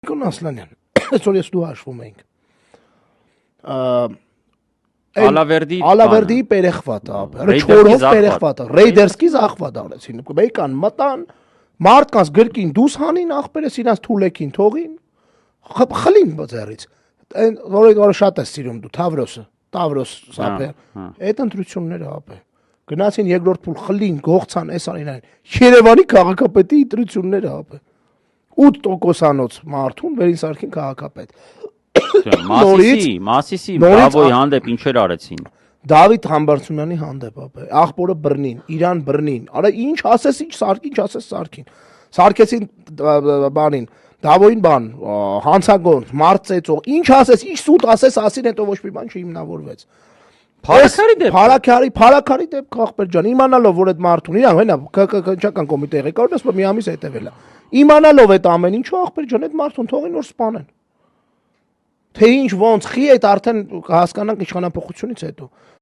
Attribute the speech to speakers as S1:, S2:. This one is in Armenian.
S1: Նիկոլ Ասլանյան, այսօր ես դու հաշվում ենք։ Ալավերդի պերեխվատ ապը, չորով պերեխվատ, Ռեյդերսկի զախվատ արեցին, մեկան մտան, մարդկանց գրկին դուս հանին, ախպերես իրանց թուլեքին թողին, խլին բծերից, որը շատ ես սիրում դու, Տավրոս սապը, այդ ընտրությունները ապը, գնացին երկրորդ փուլ խլին, գողցան, այս արին այն, Երևանի քաղաքապետի ընտրությունները ապը, 8%-անոց մարդուն վերին սարքին քաղաքապետ։
S2: Մասիսի Բրավոյի հանդեպ ինչեր արեցին։
S1: Դավիթ Համբարձումյանի հանդեպ ապը, աղբորը բռնին, իրան բռնին, արա ինչ ասես ինչ ասես սարքին, սարքեցին բանին, Դավոյին բան, հանցագործ, մարդ ծեծող, ինչ ասես, ինչ սուտ ասես, ասին հետո ոչ մի բան չհիմնավորվեց։ Փարաքարի դեպք ախպեր ջան, իմանալով որ այդ մարդուն իրան հենա քննչական կոմիտեի ղեկավարն ասում մի ամիս հետևել է։ Իմանալով այդ ամեն ինչը ախպեր ջան, այդ մարդուն թողին որ սպանեն։ Թե ինչ ոնց խի այդ արդեն կհասկանանք իշխանապողությունից հետո։